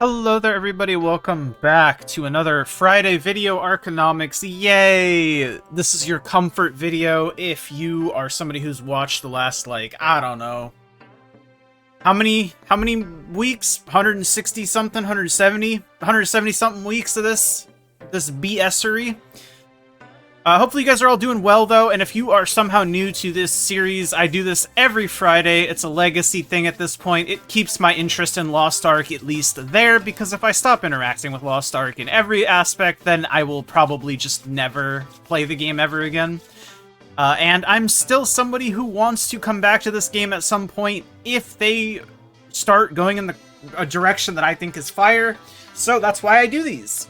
Hello there everybody, welcome back to another Friday video, Arkonomics. Yay! This is your comfort video if you are somebody who's watched the last, I don't know. How many weeks? 160 something, 170 something weeks of this BS-ery. Hopefully you guys are all doing well, though, and if you are somehow new to this series, I do this every Friday. It's a legacy thing at this point. It keeps my interest in Lost Ark at least there, because if I stop interacting with Lost Ark in every aspect, then I will probably just never play the game ever again. And I'm still somebody who wants to come back to this game at some point if they start going in a direction that I think is fire, so that's why I do these.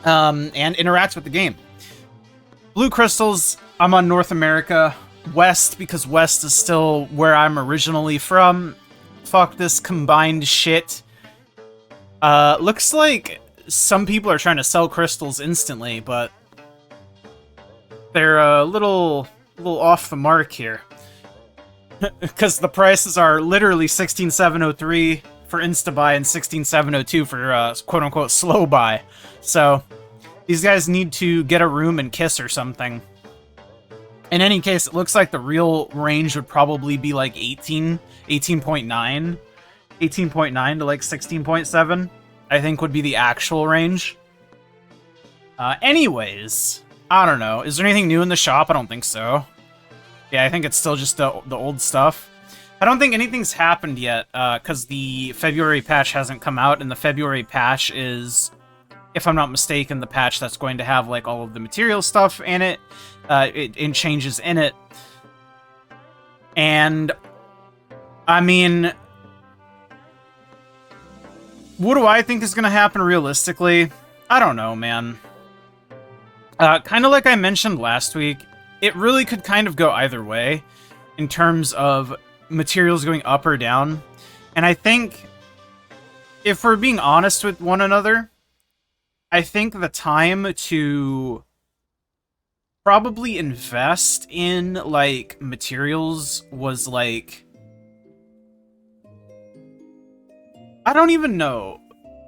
And interact with the game. Blue crystals, I'm on North America. West, because West is still where I'm originally from. Fuck this combined shit. Looks like some people are trying to sell crystals instantly, but they're a little off the mark here. Because the prices are literally 16,703 for insta-buy and 16,702 for quote-unquote slow buy. So these guys need to get a room and kiss or something. In any case, it looks like the real range would probably be like 18.9 to like 16.7, I think would be the actual range. Anyways, I don't know. Is there anything new in the shop? I don't think so. Yeah, I think it's still just the old stuff. I don't think anything's happened yet, because the February patch hasn't come out, and the February patch is, if I'm not mistaken, the patch that's going to have like all of the material stuff in it, and changes in it. And I mean, what do I think is going to happen realistically? I don't know, man. Kind of like I mentioned last week, it really could kind of go either way in terms of materials going up or down. And I think, if we're being honest with one another, I think the time to probably invest in, like, materials was, like, I don't even know.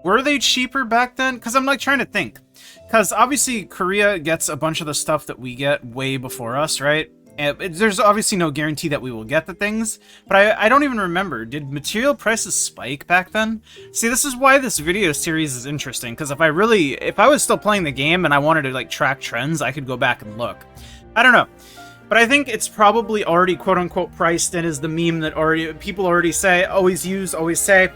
Were they cheaper back then? Because I'm, like, trying to think. Because, obviously, Korea gets a bunch of the stuff that we get way before us, right? And there's obviously no guarantee that we will get the things, but I don't even remember. Did material prices spike back then? See, this is why this video series is interesting, because if I was still playing the game and I wanted to, like, track trends, I could go back and look. I don't know. But I think it's probably already quote-unquote priced in as the meme that people already say, always use, always say.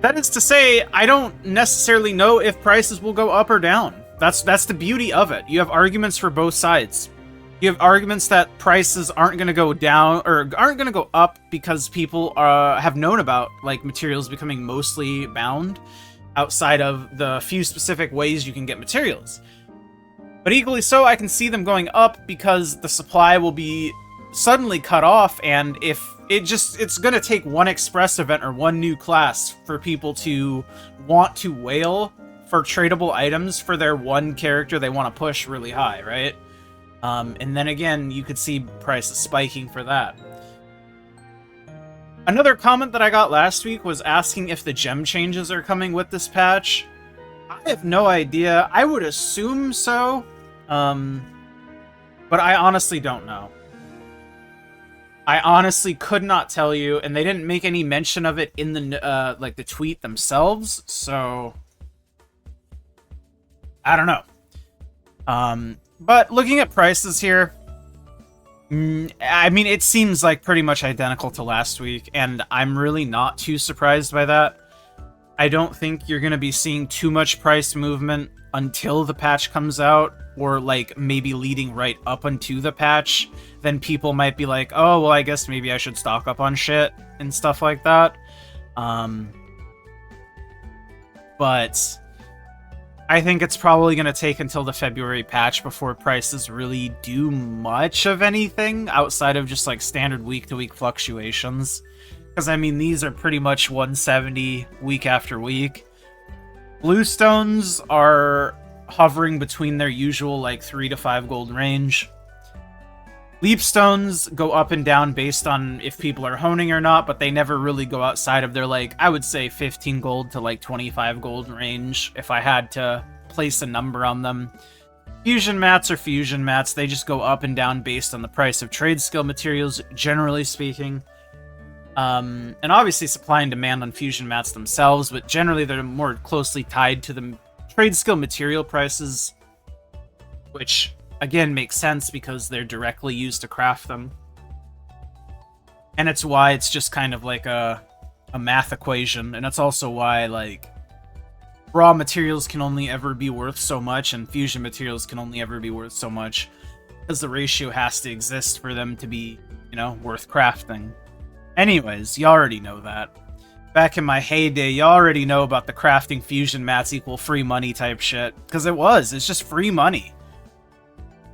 That is to say, I don't necessarily know if prices will go up or down. That's the beauty of it. You have arguments for both sides. You have arguments that prices aren't going to go down, or aren't going to go up because people have known about, like, materials becoming mostly bound outside of the few specific ways you can get materials. But equally so, I can see them going up because the supply will be suddenly cut off, and if it's going to take one express event or one new class for people to want to whale for tradable items for their one character they want to push really high, right? And then again, you could see prices spiking for that. Another comment that I got last week was asking if the gem changes are coming with this patch. I have no idea. I would assume so, but I honestly don't know. I honestly could not tell you, and they didn't make any mention of it in the the tweet themselves, so I don't know. But looking at prices here, I mean, it seems like pretty much identical to last week, and I'm really not too surprised by that. I don't think you're going to be seeing too much price movement until the patch comes out, or, like, maybe leading right up into the patch. Then people might be like, oh, well, I guess maybe I should stock up on shit and stuff like that. But I think it's probably going to take until the February patch before prices really do much of anything outside of just, like, standard week-to-week fluctuations. Because, I mean, these are pretty much 170 week after week. Bluestones are hovering between their usual, like, 3 to 5 gold range. Leapstones go up and down based on if people are honing or not, but they never really go outside of their, like, I would say 15 gold to, like, 25 gold range, if I had to place a number on them. Fusion mats are fusion mats. They just go up and down based on the price of trade skill materials, generally speaking. And obviously supply and demand on fusion mats themselves, but generally they're more closely tied to the trade skill material prices, which again makes sense because they're directly used to craft them. And it's why it's just kind of like a math equation, and it's also why, like, raw materials can only ever be worth so much and fusion materials can only ever be worth so much, because the ratio has to exist for them to be, you know, worth crafting. Anyways, you already know that. Back in my heyday, you already know about the crafting fusion mats equal free money type shit, because it's just free money.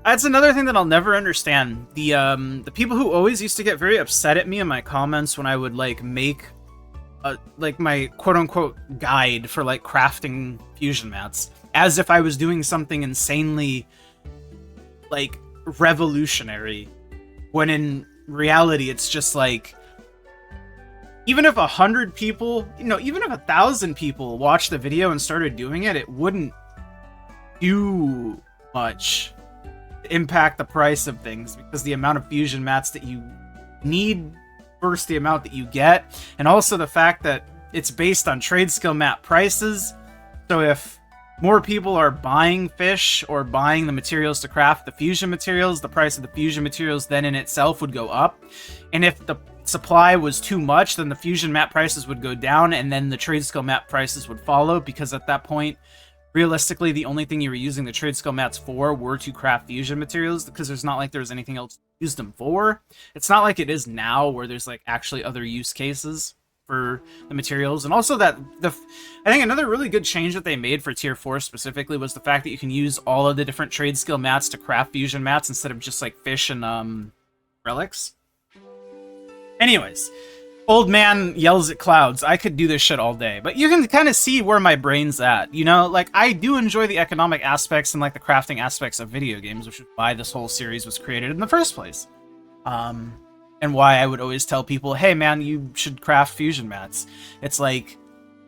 That's another thing that I'll never understand. The people who always used to get very upset at me in my comments when I would, like, make like my quote-unquote guide for, like, crafting fusion mats, as if I was doing something insanely, like, revolutionary, when in reality it's just like, even if 100 people, you know, even if 1,000 people watched the video and started doing it, it wouldn't do much to impact the price of things, because the amount of fusion mats that you need versus the amount that you get, and also the fact that it's based on trade skill mat prices. So if more people are buying fish or buying the materials to craft the fusion materials, the price of the fusion materials then in itself would go up. And if the supply was too much, then the fusion mat prices would go down, and then the trade skill mat prices would follow, because at that point, realistically, the only thing you were using the trade skill mats for were to craft fusion materials, because there's not like there's anything else to use them for. It's not like it is now, where there's, like, actually other use cases for the materials. And also that I think another really good change that they made for tier 4 specifically was the fact that you can use all of the different trade skill mats to craft fusion mats instead of just, like, fish and relics. Anyways, old man yells at clouds. I could do this shit all day, but you can kind of see where my brain's at, you know? Like, I do enjoy the economic aspects and, like, the crafting aspects of video games, which is why this whole series was created in the first place. And why I would always tell people, hey man, you should craft fusion mats. It's like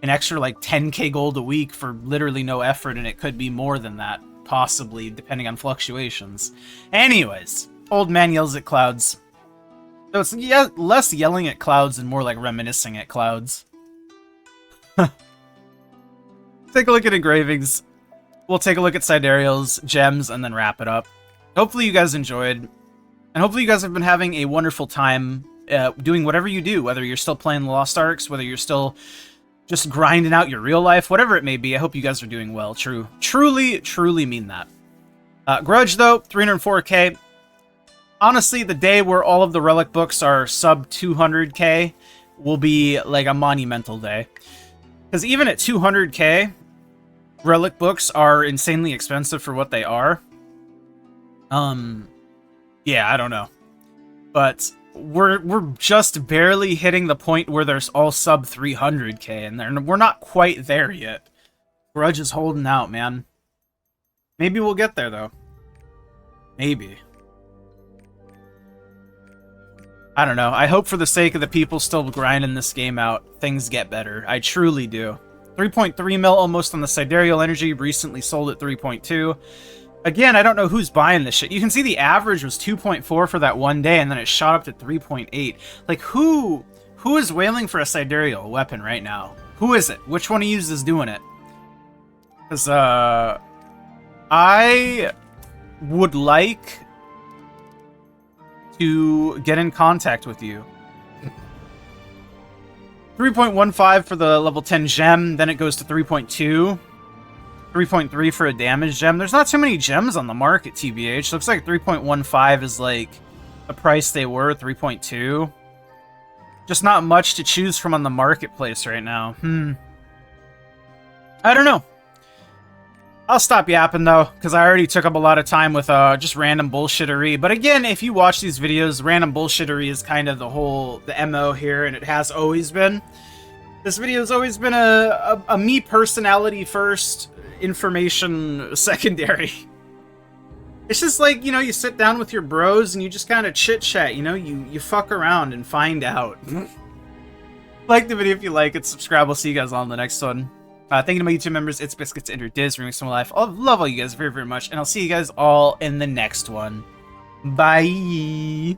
an extra, like, 10k gold a week for literally no effort, and it could be more than that, possibly, depending on fluctuations. Anyways, old man yells at clouds. So it's less yelling at clouds and more like reminiscing at clouds. Take a look at engravings. We'll take a look at sidereals, gems, and then wrap it up. Hopefully you guys enjoyed. And hopefully you guys have been having a wonderful time doing whatever you do. Whether you're still playing the Lost Arks, whether you're still just grinding out your real life, whatever it may be, I hope you guys are doing well. Truly mean that. Grudge, though, 304k. Honestly, the day where all of the relic books are sub 200k will be like a monumental day. Because even at 200k, relic books are insanely expensive for what they are. Yeah, I don't know. But we're just barely hitting the point where there's all sub 300k, and we're not quite there yet. Grudge is holding out, man. Maybe we'll get there, though. Maybe. I don't know. I hope for the sake of the people still grinding this game out, things get better. I truly do. 3.3 mil almost on the Sidereal Energy, recently sold at 3.2. Again, I don't know who's buying this shit. You can see the average was 2.4 for that one day, and then it shot up to 3.8. Like, who is wailing for a Sidereal weapon right now? Who is it? Which one of you is doing it? Because, I would like to get in contact with you. 3.15 for the level 10 gem, then it goes to 3.2. 3.3 for a damage gem. There's not too many gems on the market, TBH. Looks like 3.15 is like the price they were, 3.2. Just not much to choose from on the marketplace right now. I don't know. I'll stop yapping, though, because I already took up a lot of time with just random bullshittery. But again, if you watch these videos, random bullshittery is kind of the MO here, and it has always been. This video has always been a me personality first, information secondary. It's just like, you know, you sit down with your bros and you just kind of chit-chat, you know? You fuck around and find out. Like the video if you like it, subscribe. We'll see you guys on the next one. Thank you to my YouTube members, It's Biscuits, Ender Diz, Remix My Life. I love all you guys very, very much, and I'll see you guys all in the next one. Bye!